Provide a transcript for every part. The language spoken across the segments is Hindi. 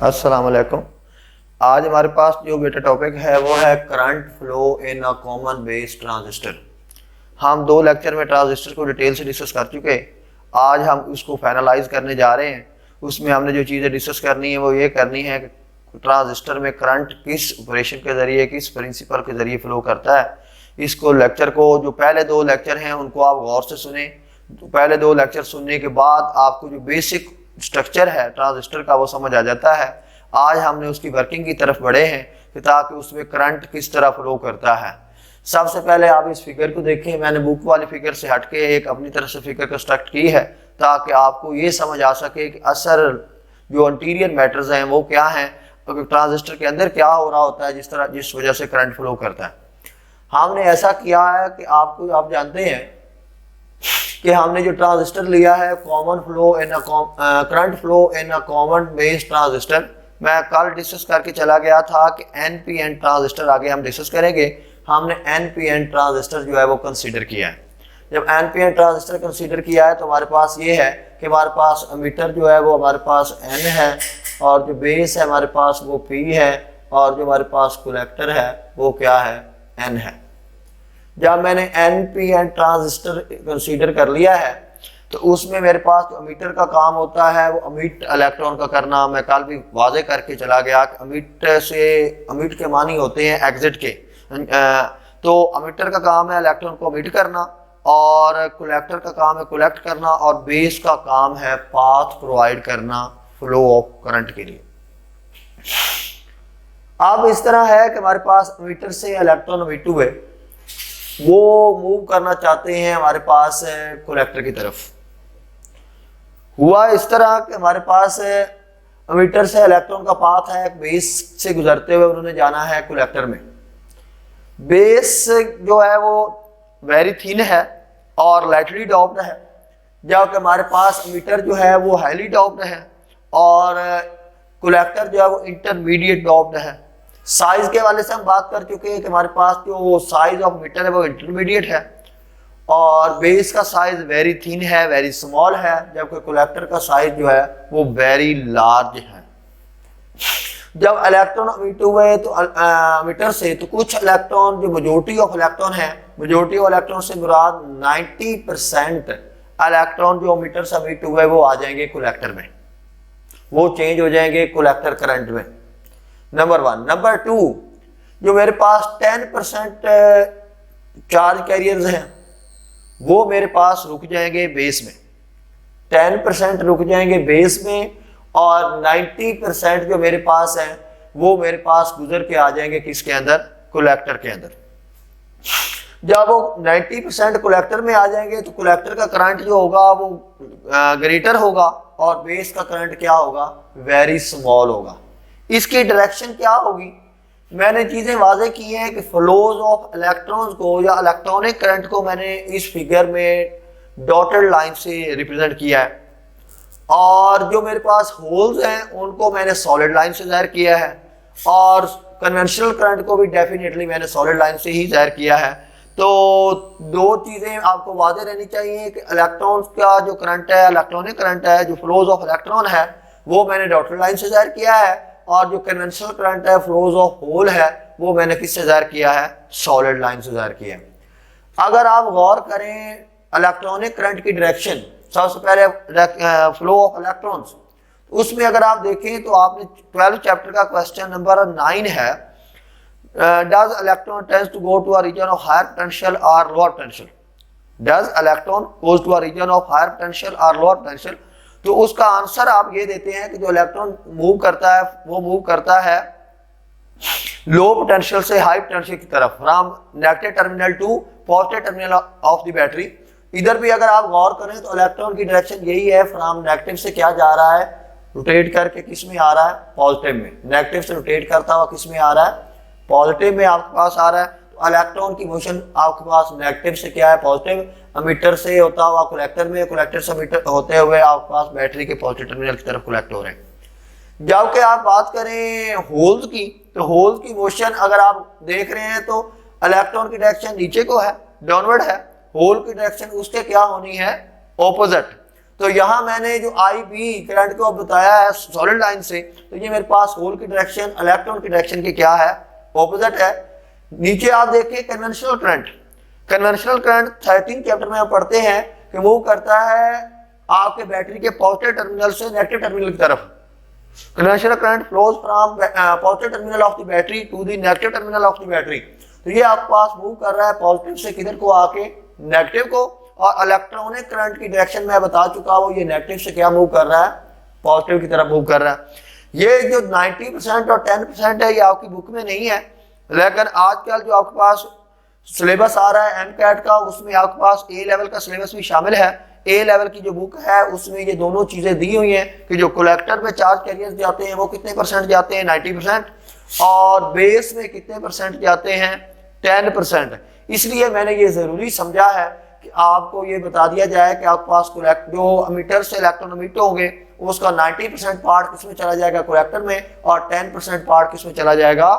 अस्सलाम वालेकुम। आज हमारे पास जो बेटा टॉपिक है वो है current flow in a common base transistor. हम 2 लेक्चर में ट्रांजिस्टर को डिटेल से डिस्कस कर चुके। आज हम उसको फाइनलाइज करने जा रहे हैं। उसमें हमने जो चीज़ें डिस्कस करनी है वो ये करनी है कि ट्रांजिस्टर में करंट किस ऑपरेशन के ज़रिए, किस प्रिंसिपल के ज़रिए फ्लो करता है। इसको लेक्चर को जो पहले 2 लेक्चर हैं उनको आप गौर से सुने। तो पहले 2 लेक्चर सुनने के बाद आपको जो बेसिक स्ट्रक्चर है ट्रांजिस्टर का वो समझ आ जाता है। आज हमने उसकी वर्किंग की तरफ बढ़े हैं कि ताकि उसमें करंट किस तरह फ्लो करता है। सबसे पहले आप इस फिगर को देखें। मैंने बुक वाली फिगर से हटके एक अपनी तरफ से फिगर कंस्ट्रक्ट की है ताकि आपको ये समझ आ सके कि असर जो इंटीरियर मैटर्स हैं वो क्या हैं, तो ट्रांजिस्टर के अंदर क्या हो रहा होता है जिस वजह से करंट फ्लो करता है। हमने ऐसा किया है कि आप जानते हैं कि हमने जो ट्रांजिस्टर लिया है common flow in current flow in a common base transistor. मैं कल डिस्कस करके चला गया था कि एनपीएन ट्रांजिस्टर आगे हम डिस्कस करेंगे। हमने एनपीएन ट्रांजिस्टर जो है वो कंसीडर किया है। जब एनपीएन ट्रांजिस्टर कंसीडर किया है तो हमारे पास ये है कि हमारे पास एमीटर जो है वो हमारे पास एन है और जो बेस है हमारे पास वो पी है और जो हमारे पास कलेक्टर है वो क्या है, एन है। जब मैंने एनपीएन ट्रांजिस्टर कंसीडर कर लिया है तो उसमें मेरे पास जो अमीटर का काम होता है वो अमीट इलेक्ट्रॉन का करना। मैं कल भी वाजे करके चला गया कि अमीट के मानी होते हैं एग्जिट के। तो अमीटर का काम है इलेक्ट्रॉन को अमीट करना और कलेक्टर का काम है कलेक्ट करना और बेस का काम है पाथ प्रोवाइड करना फ्लो ऑफ करंट के लिए। अब इस तरह है कि हमारे पास अमीटर से इलेक्ट्रॉन अमीट हुए, वो मूव करना चाहते हैं हमारे पास कलेक्टर की तरफ। हुआ इस तरह कि हमारे पास एमीटर से इलेक्ट्रॉन का पाथ है बेस से गुजरते हुए उन्होंने जाना है कलेक्टर में। बेस जो है वो वेरी थिन है और लाइटली डोप्ड है, जबकि हमारे पास एमीटर जो है वो हाईली डोप्ड है और कलेक्टर जो है वो इंटरमीडिएट डोप्ड है। साइज के वाले से हम बात कर चुके हैं कि हमारे पास जो साइज ऑफ मीटर है वो इंटरमीडिएट है और बेस का साइज वेरी थिन है, वेरी स्मॉल है, जबकि कलेक्टर का साइज जो है वो वेरी लार्ज है। जब इलेक्ट्रॉन अमिट हुए तो मीटर से तो कुछ इलेक्ट्रॉन जो मेजॉरिटी ऑफ इलेक्ट्रॉन है, मेजॉरिटी ऑफ इलेक्ट्रॉन से मुराद 90% इलेक्ट्रॉन जो मीटर से अमिट हुए वो आ जाएंगे कलेक्टर में, वो चेंज हो जाएंगे कलेक्टर करंट में। नंबर 1। नंबर 2, जो मेरे पास 10% चार्ज कैरियर्स हैं वो मेरे पास रुक जाएंगे बेस में, 10% रुक जाएंगे बेस में और 90% जो मेरे पास है वो मेरे पास गुजर के आ जाएंगे किसके अंदर, कलेक्टर के अंदर। जब वो 90% कलेक्टर में आ जाएंगे तो कलेक्टर का करंट जो होगा वो ग्रेटर होगा और बेस का करंट क्या होगा, वेरी स्मॉल होगा। इसकी डायरेक्शन क्या होगी, मैंने चीजें वाजे की हैं कि फ्लोज ऑफ इलेक्ट्रॉन्स को या इलेक्ट्रॉनिक करंट को मैंने इस फिगर में डॉटेड लाइन से रिप्रेजेंट किया है और जो मेरे पास होल्स हैं उनको मैंने सॉलिड लाइन से जाहिर किया है और कन्वेंशनल करंट को भी डेफिनेटली मैंने सॉलिड लाइन से ही जाहिर किया है। तो 2 चीजें आपको वाजे रहनी चाहिए कि इलेक्ट्रॉन्स का जो करंट है, इलेक्ट्रॉनिक करंट है, जो फ्लोज ऑफ इलेक्ट्रॉन है वो मैंने डॉटेड लाइन से जाहिर किया है और जो कन्वेंशनल करंट है, फ्लोज ऑफ होल है, वो मैंने किससे जाहिर किया है, सॉलिड लाइन से जाहिर किया है। अगर आप गौर करें इलेक्ट्रॉनिक करंट की डायरेक्शन, सबसे पहले फ्लो ऑफ इलेक्ट्रॉन्स, उसमें अगर आप देखें तो आपने 12 चैप्टर का क्वेश्चन नंबर 9 है, does electron tends to go to a region of higher potential और lower potential, does electron goes to a region of higher potential और लोअर पोटेंशियल। तो उसका आंसर आप ये देते हैं कि जो इलेक्ट्रॉन मूव करता है वो मूव करता है लो पोटेंशियल से हाई पोटेंशियल की तरफ, from negative terminal to positive terminal of the battery. इधर भी अगर आप गौर करें तो इलेक्ट्रॉन की डायरेक्शन यही है, फ्रॉम नेगेटिव से क्या जा रहा है, रोटेट करके किस में आ रहा है, पॉजिटिव में। नेगेटिव से रोटेट करता हुआ किस में आ रहा है, पॉजिटिव में आपके पास आ रहा है। तो इलेक्ट्रॉन की मोशन आपके पास नेगेटिव से क्या है, पॉजिटिव, एमिटर से होता हुआ कलेक्टर में, कलेक्टर से एमिटर होते हुए आपके पास बैटरी के पॉजिटिव टर्मिनल की तरफ कलेक्ट हो रहे हैं। जबकि आप बात करें होल्स की तो होल्स की मोशन अगर आप देख रहे हैं तो इलेक्ट्रॉन की डायरेक्शन नीचे को है, डाउनवर्ड है, होल की डायरेक्शन उसके क्या होनी है, ऑपोजिट। तो यहाँ मैंने जो आई बी करंट को बताया है सॉलिड लाइन से, तो ये मेरे पास होल की डायरेक्शन इलेक्ट्रॉन की डायरेक्शन की क्या है, ऑपोजिट है। नीचे आप देखिए conventional current, conventional current 13 chapter में हम पढ़ते हैं कि मूव करता है आपके बैटरी के पॉजिटिव टर्मिनल से नेगेटिव टर्मिनल की तरफ। Conventional current flows from positive terminal of the battery to the negative terminal of the battery. तो ये आपके पास मूव कर रहा है पॉजिटिव से किधर को आके, नेगेटिव को। और इलेक्ट्रॉनिक करंट की डायरेक्शन मैं बता चुका हूँ, ये नेगेटिव से क्या मूव कर रहा है, पॉजिटिव की तरफ मूव कर रहा है। ये जो 90% और 10% है ये आपकी बुक में नहीं है, लेकिन आजकल जो आपके पास सिलेबस आ रहा है एमकैट का, उसमें आपके पास ए लेवल का सिलेबस भी शामिल है। ए लेवल की जो बुक है उसमें ये दोनों चीजें दी हुई हैं कि जो कलेक्टर में चार्ज कैरियर्स जाते हैं वो कितने परसेंट जाते हैं, 90%, और बेस में कितने परसेंट जाते हैं, 10%। इसलिए मैंने ये जरूरी समझा है कि आपको ये बता दिया जाए कि आपके पास जो अमीटर से इलेक्ट्रॉन अमिट होंगे उसका 90% पार्ट किसमें चला जाएगा, कलेक्टर में, और 10% पार्ट किसमें चला जाएगा,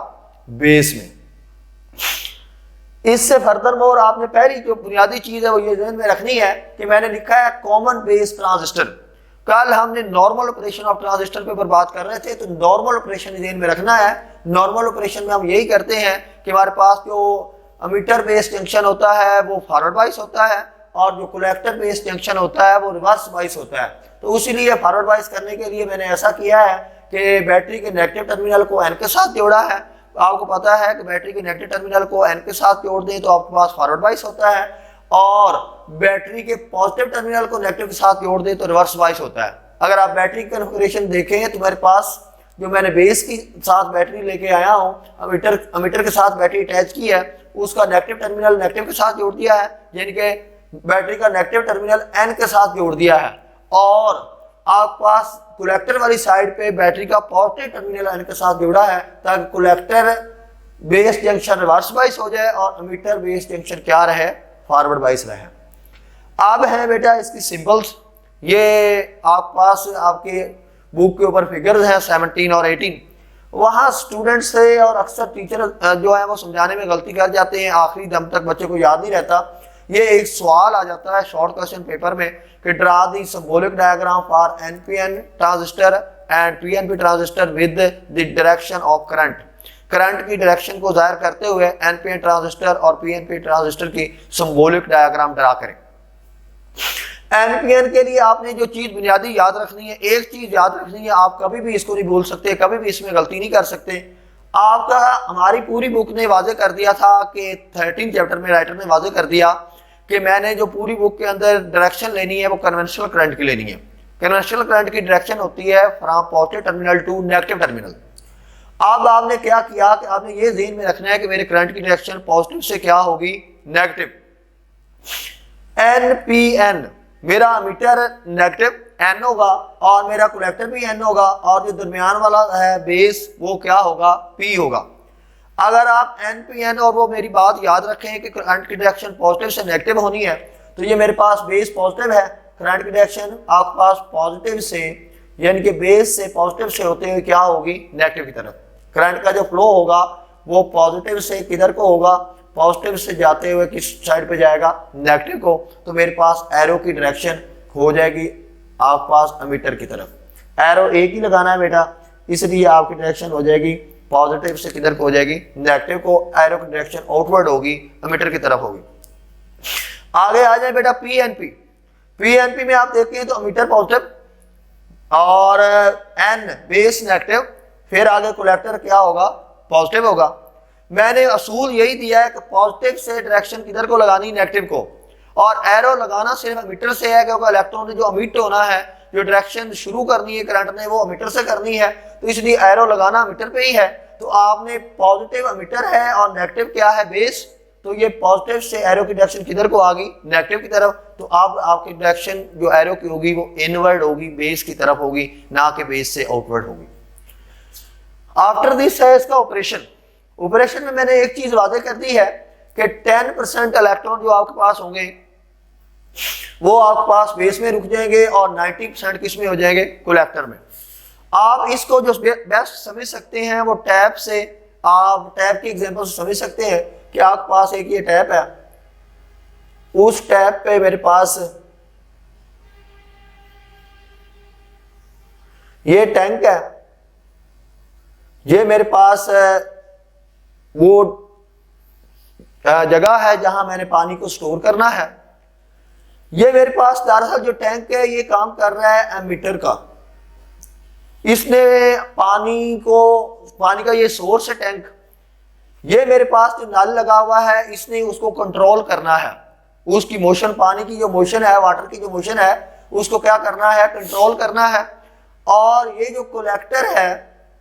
बेस में। इससे फर्दर मोर आपने पहली जो बुनियादी चीज है वो ये ध्यान में रखनी है कि मैंने लिखा है कॉमन बेस ट्रांजिस्टर। कल हमने नॉर्मल ऑपरेशन ऑफ ट्रांजिस्टर पे बात कर रहे थे, तो नॉर्मल ऑपरेशन ध्यान में रखना है। नॉर्मल ऑपरेशन में हम यही करते हैं कि हमारे पास जो अमीटर बेस जंक्शन होता है वो फॉरवर्ड बाइस होता है, और जो कलेक्टर बेस जंक्शन होता है वो रिवर्स बाइस होता है। तो इसीलिए फॉरवर्ड बाइस करने के लिए मैंने ऐसा किया है कि बैटरी के नेगेटिव टर्मिनल को एन के साथ जोड़ा है। आपको पता है कि बैटरी के नेगेटिव टर्मिनल को एन के साथ जोड़ दें तो आपके पास फॉरवर्ड बाइस होता है, और बैटरी के पॉजिटिव टर्मिनल को नेगेटिव के साथ जोड़ दें तो रिवर्स बाइस होता है। अगर आप बैटरी की कॉन्फ़िगरेशन देखें तो मेरे पास जो मैंने बेस के साथ बैटरी लेके आया हूँ, अमीटर के साथ बैटरी अटैच की है, उसका नेगेटिव टर्मिनल नेगेटिव के साथ जोड़ दिया है, यानी कि बैटरी का नेगेटिव टर्मिनल एन के साथ जोड़ दिया है, और आपके पास कलेक्टर वाली साइड पे बैटरी का पॉजिटिव टर्मिनल एन के साथ जोड़ा है ताकि collector base junction reverse bias हो जाए और अमीटर बेस जंक्शन क्या रहे, फॉरवर्ड बाइस रहे। अब है बेटा इसकी सिंबल्स, ये आपके पास आपके बुक के ऊपर फिगर्स हैं 17 और 18। वहाँ स्टूडेंट से और अक्सर टीचर जो है वो समझाने में गलती कर जाते हैं, आखिरी दम तक बच्चे को याद नहीं रहता। ये एक सवाल आ जाता है शॉर्ट क्वेश्चन पेपर में कि draw the symbolic diagram for NPN transistor and PNP transistor with the direction of current. Current की डायरेक्शन को जाहिर करते हुए एनपीएन ट्रांजिस्टर और पीएनपी ट्रांजिस्टर की सिंबॉलिक डायग्राम ड्रा करें। एनपीएन के लिए आपने जो चीज बुनियादी याद रखनी है, एक चीज याद रखनी है, आप कभी भी इसको नहीं भूल सकते, कभी भी इसमें गलती नहीं कर सकते। आपका हमारी पूरी बुक ने वाजे कर दिया था कि 13 चैप्टर में राइटर ने वाजे कर दिया कि मैंने जो पूरी बुक के अंदर डायरेक्शन लेनी है वो कन्वेंशनल करंट की लेनी है। कन्वेंशनल करंट की डायरेक्शन होती है from positive terminal to negative terminal. अब आपने क्या किया कि आपने ये ध्यान में रखना है कि मेरे करंट की डायरेक्शन पॉजिटिव से क्या होगी, नेगेटिव। एनपीएन मेरा अमीटर नेगेटिव एन होगा और मेरा कलेक्टर भी एन होगा, और जो दरमियान वाला है बेस वो क्या होगा, पी होगा। अगर आप एनपीएन और वो मेरी बात याद रखें कि करंट की डायरेक्शन पॉजिटिव से नेगेटिव होनी है, तो ये मेरे पास बेस पॉजिटिव है, करंट की डायरेक्शन आपके पास पॉजिटिव से यानी कि बेस से पॉजिटिव से होते हुए क्या होगी, नेगेटिव की तरफ। करंट का जो फ्लो होगा वो पॉजिटिव से किधर को होगा, पॉजिटिव से जाते हुए किस साइड पे जाएगा, नेगेटिव को। तो मेरे पास एरो की डायरेक्शन हो जाएगी आपके पास अमीटर की तरफ। एरो एक ही लगाना है बेटा, इसलिए आपकी डायरेक्शन हो जाएगी पॉजिटिव से किधर को हो जाएगी, नेगेटिव को। एरो की डायरेक्शन आउटवर्ड होगी, अमीटर की तरफ होगी। आगे आ जाए बेटा पीएनपी। पीएनपी में आप देखते हैं तो अमीटर पॉजिटिव और एन बेस नेगेटिव, फिर आगे कलेक्टर क्या होगा, पॉजिटिव होगा। मैंने असूल यही दिया है कि पॉजिटिव से डायरेक्शन किधर को लगानी, नेगेटिव को, और एरो लगाना सिर्फ अमीटर से है क्योंकि इलेक्ट्रॉन ने जो अमिट होना है, जो डायरेक्शन शुरू करनी है करंट ने वो अमीटर से करनी है, तो इसलिए एरो लगाना अमीटर पे ही है। तो आपने पॉजिटिव अमीटर है और नेगेटिव क्या है, बेस, तो ये पॉजिटिव से एरो की डायरेक्शन किधर को आ गई, नेगेटिव की तरफ। तो अब आपकी डायरेक्शन जो एरो की होगी वो इनवर्ड होगी, बेस की तरफ होगी, ना कि बेस से आउटवर्ड होगी। आफ्टर दिस है इसका ऑपरेशन। ऑपरेशन में मैंने एक चीज वादे कर दी है कि 10% इलेक्ट्रॉन जो आपके पास होंगे वो आपके पास बेस में रुक जाएंगे और 90% किस में हो जाएंगे, कलेक्टर में। आप इसको जो बेस्ट समझ सकते हैं वो टैप से, आप टैप की एग्जांपल से समझ सकते हैं कि आपके पास एक ये टैप है, उस टैप पे मेरे पास ये टैंक है, ये मेरे पास वो जगह है जहां मैंने पानी को स्टोर करना है। ये मेरे पास दरअसल जो टैंक है ये काम कर रहा है एमीटर का। इसने पानी का ये सोर्स है टैंक, ये मेरे पास जो नल लगा हुआ है इसने उसको कंट्रोल करना है, उसकी मोशन, पानी की जो मोशन है, वाटर की जो मोशन है उसको क्या करना है, कंट्रोल करना है। और ये जो कलेक्टर है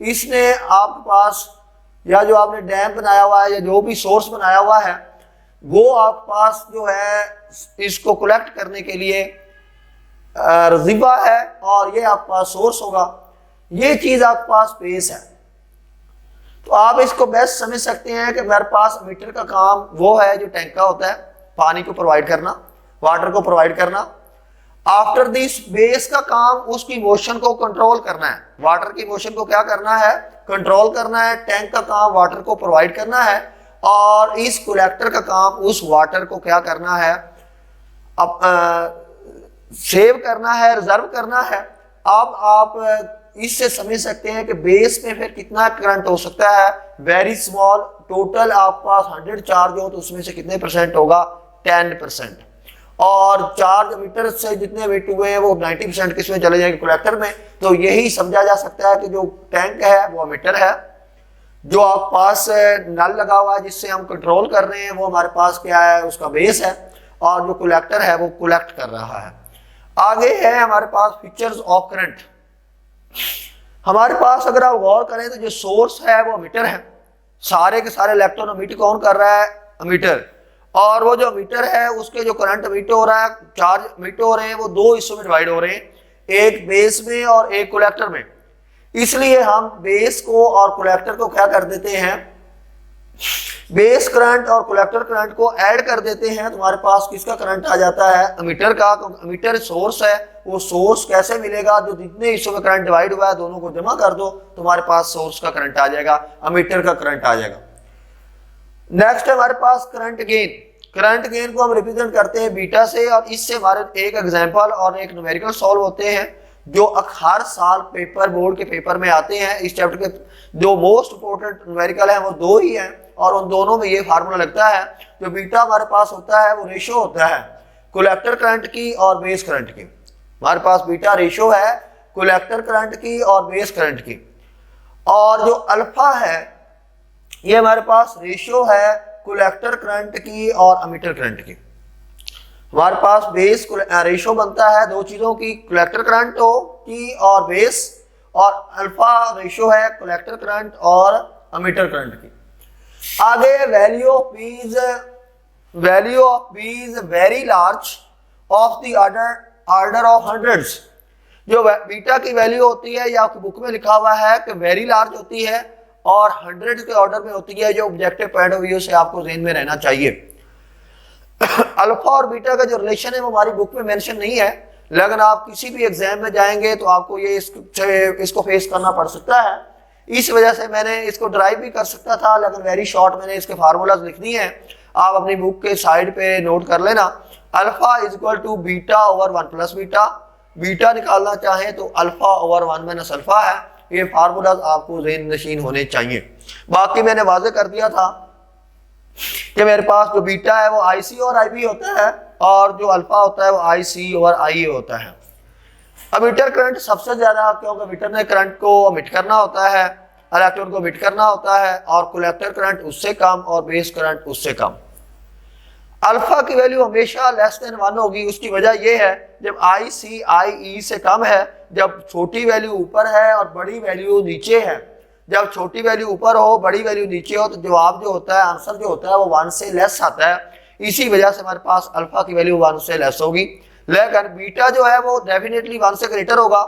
इसने आपके पास, या जो आपने डैम बनाया हुआ है या जो भी सोर्स बनाया हुआ है, वो आपके पास जो है इसको कलेक्ट करने के लिए रिजर्वा है और ये आपके पास सोर्स होगा। ये चीज आपके पास बेस है। तो आप इसको बेस्ट समझ सकते हैं कि मेरे पास मीटर का काम वो है जो टैंक का होता है, पानी को प्रोवाइड करना, वाटर को प्रोवाइड करना। आफ्टर दिस बेस का काम उसकी मोशन को कंट्रोल करना है, वाटर की मोशन को क्या करना है, कंट्रोल करना है। टैंक का काम वाटर को प्रोवाइड करना है और इस कलेक्टर का काम उस वाटर को क्या करना है, अब सेव करना है, रिजर्व करना है। अब आप इससे समझ सकते हैं कि बेस में फिर कितना करंट हो सकता है, वेरी स्मॉल। टोटल आपके पास 100 चार्ज हो तो उसमें से कितने परसेंट होगा, 10%। और चार्ज मीटर से जितने वेट हुए हैं वो 90% किसमें चले जाएंगे, कलेक्टर में। तो यही समझा जा सकता है कि जो टैंक है वो मीटर है, जो आप पास नल लगा हुआ है जिससे हम कंट्रोल कर रहे हैं वो हमारे पास क्या है, उसका बेस है, और जो कलेक्टर है वो कलेक्ट कर रहा है। आगे है हमारे पास फीचर्स ऑफ करंट। हमारे पास अगर आप गौर करें तो जो सोर्स है वो मीटर है, सारे के सारे इलेक्ट्रॉन मीटर कौन कर रहा है, मीटर। और वो जो मीटर है उसके जो करंट मीटर हो रहा है, चार्ज मीटर हो रहे हैं, वो दो हिस्सों में डिवाइड हो रहे हैं, एक बेस में और एक कलेक्टर में। इसलिए हम बेस को और कलेक्टर को क्या कर देते हैं, बेस करंट और कलेक्टर करंट को ऐड कर देते हैं। तुम्हारे पास किसका करंट आ जाता है, एमीटर का। एमीटर सोर्स है, वो सोर्स कैसे मिलेगा, जो जितने हिस्सों में करंट डिवाइड हुआ है दोनों को जमा कर दो, तुम्हारे पास सोर्स का करंट आ जाएगा, एमीटर का करंट आ जाएगा। नेक्स्ट है हमारे पास करंट गेन। करंट गेन को हम रिप्रेजेंट करते हैं बीटा से, और इससे हमारे एक एग्जांपल और एक न्यूमेरिकल सॉल्व होते हैं जो हर साल पेपर, बोर्ड के पेपर में आते हैं। इस चैप्टर के जो मोस्ट इंपोर्टेंट न्यूमेरिकल है वो दो ही हैं, और उन दोनों में ये फार्मूला लगता है। जो बीटा हमारे पास होता है वो रेशो होता है कलेक्टर करंट की और बेस करंट की। हमारे पास बीटा रेशो है कलेक्टर करंट की और बेस करंट की। और जो अल्फा है ये हमारे पास रेशो है कलेक्टर करंट की और एमीटर करंट की। हमारे पास बेस रेशो बनता है दो चीजों की, कलेक्टर करंट की और बेस, और अल्फा रेशो है कलेक्टर करंट और एमीटर करंट की। आगे value of B is very large of the order of hundreds. जो बीटा की वैल्यू होती है, या आपकी बुक में लिखा हुआ है कि वेरी लार्ज होती है और 100 के ऑर्डर में होती है, जो ऑब्जेक्टिव पॉइंट ऑफ व्यू से आपको ज़हन में रहना चाहिए। अल्फा और बीटा का जो रिलेशन है वो हमारी बुक में मेंशन नहीं है, लेकिन आप किसी भी एग्जाम में जाएंगे तो आपको ये इसको फेस करना पड़ सकता है। इस वजह से मैंने इसको ड्राइव भी कर सकता था, लेकिन वेरी शॉर्ट मैंने इसके फार्मूलाज लिख दिए हैं, आप अपनी बुक के साइड पे नोट कर लेना। Alpha is equal to beta over 1 plus beta. Beta निकालना चाहें तो अल्फा ओवर 1 माइनस अल्फा है। ये फार्मूलाज आपको ज़हन नशीन होने चाहिए। बाकी मैंने वाजे कर दिया था कि मेरे पास जो बीटा है वो आई सी और आई बी होता है, और जो अल्फा होता है वो आई सी और आई ए होता है। एमीटर करंट सबसे ज्यादा, क्योंकि एमीटर ने करंट को एमिट करना होता है, इलेक्ट्रॉन को एमिट करना होता है, और कलेक्टर करंट उससे कम और बेस करंट उससे कम। अल्फा की वैल्यू हमेशा लेस देन 1 होगी। उसकी वजह यह है जब आई सी आई ई से कम है, जब छोटी वैल्यू ऊपर है और बड़ी वैल्यू नीचे है, जब छोटी वैल्यू ऊपर हो बड़ी वैल्यू नीचे हो, तो जवाब जो होता है, आंसर जो होता है वो 1 से लेस आता है। इसी वजह से हमारे पास अल्फा की वैल्यू 1 से लेस होगी। लेकिन बीटा जो है वो डेफिनेटली 1 से ग्रेटर होगा।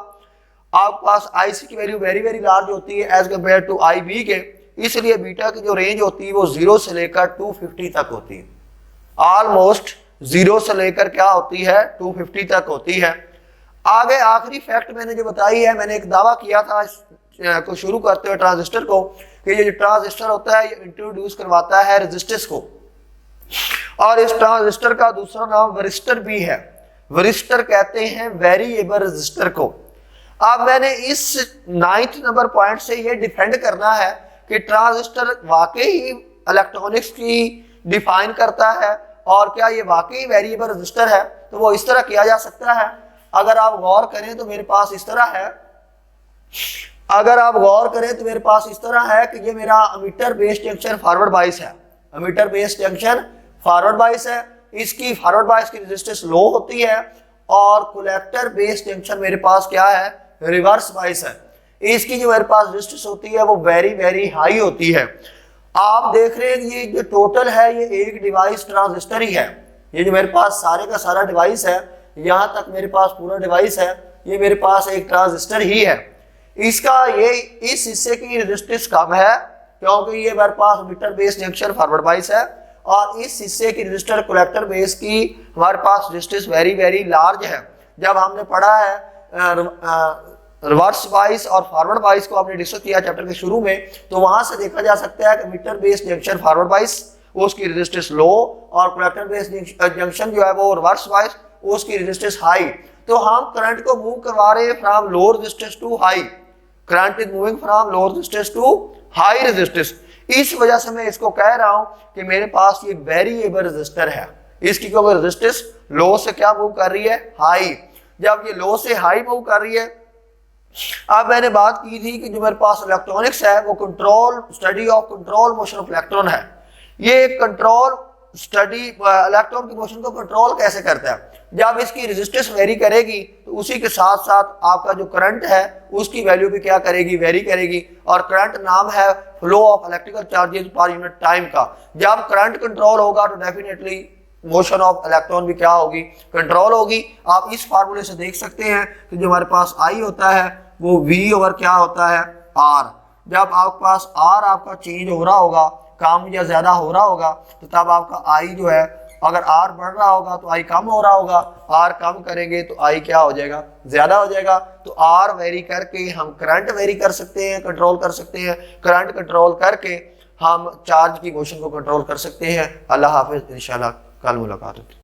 आपके पास आई सी की वैल्यू वेरी वेरी लार्ज होती है as compare to I B के, इसलिए बीटा की जो रेंज होती है वो 0 से लेकर 250 तक होती है। ऑलमोस्ट 0 से लेकर क्या होती है, 250 तक होती है। आगे आखिरी फैक्ट मैंने जो बताई है, मैंने एक दावा किया था को शुरू करते हुए ट्रांजिस्टर को, कि ये जो ट्रांजिस्टर होता है ये इंट्रोड्यूस करवाता है रेजिस्टेंस को, और इस ट्रांजिस्टर का दूसरा नाम वरिस्टर भी है। वरिस्टर कहते हैं वेरिएबल रेजिस्टर को। अब मैंने इस 9th नंबर पॉइंट से ये डिफेंड करना है कि ट्रांजिस्टर वाकई ही इलेक्ट्रॉनिक्स की डिफाइन करता है और क्या ये वाकई वेरिएबल रजिस्टर है, तो वो इस तरह किया जा सकता है। अगर आप गौर करें तो मेरे पास इस तरह है, अगर आप गौर करें तो मेरे पास इस तरह है कि ये मेरा emitter base junction forward bias है, emitter base junction forward bias है, इसकी फॉरवर्ड बायस की रेजिस्टेंस लो होती है और कलेक्टर बेस जंक्शन मेरे पास क्या है, रिवर्स बायस है, इसकी जो मेरे पास रेजिस्टेंस होती है वो वेरी वेरी हाई होती है। आप देख रहे हैं ये जो टोटल है ये एक डिवाइस ट्रांजिस्टर ही है, ये जो मेरे पास सारे का सारा डिवाइस है, यहाँ तक मेरे पास पूरा डिवाइस है, ये मेरे पास एक ट्रांजिस्टर ही है। इसका ये इस हिस्से की रेजिस्टेंस कम है क्योंकि ये मेरे पास emitter base junction forward bias है और इस हिस्से की रजिस्टर कलेक्टर बेस की हमारे पास रेजिस्टेंस वेरी वेरी लार्ज है। जब हमने पढ़ा है रिवर्स बायस और फॉरवर्ड बायस को आपने डिस्कस किया चैप्टर के शुरू में, तो वहां से देखा जा सकता है कि एमिटर बेस जंक्शन फॉरवर्ड बायस उसकी रेजिस्टेंस लो और कलेक्टर बेस जंक्शन जो है वो रिवर्स बायस उसकी रेजिस्टेंस हाई। तो हम करंट को मूव करवा रहे हैं from low resistance to high, current is moving from low resistance to high resistance. इस वजह से मैं इसको कह रहा हूं कि मेरे पास ये वेरिएबल रेजिस्टर है, इसकी क्योंकि रेजिस्टेंस लो से क्या मूव कर रही है, हाई। जब ये लो से हाई मूव कर रही है, अब मैंने बात की थी कि जो मेरे पास इलेक्ट्रॉनिक्स है वो control study of control motion of electron है। ये कंट्रोल स्टडी इलेक्ट्रॉन की मोशन को कंट्रोल कैसे करता है, जब इसकी रेजिस्टेंस वेरी करेगी तो उसी के साथ साथ आपका जो करंट है उसकी वैल्यू भी क्या करेगी, वेरी करेगी। और करंट नाम है flow of electrical charges per unit time का। जब करंट कंट्रोल होगा तो डेफिनेटली मोशन ऑफ इलेक्ट्रॉन भी क्या होगी, कंट्रोल होगी। आप इस फार्मूले से देख सकते हैं कि जो हमारे पास आई होता है वो V ओवर क्या होता है, R। जब आपके पास R आपका चेंज हो रहा होगा, कम या ज्यादा हो रहा होगा, तो तब आपका I जो है, अगर R बढ़ रहा होगा तो I कम हो रहा होगा, R कम करेंगे तो I क्या हो जाएगा, ज्यादा हो जाएगा। तो R वेरी करके हम करंट वेरी कर सकते हैं, कंट्रोल कर सकते हैं, करंट कंट्रोल करके हम चार्ज की मोशन को कंट्रोल कर सकते हैं। अल्लाह हाफिज, इंशाल्लाह कल मुलाकात होगी।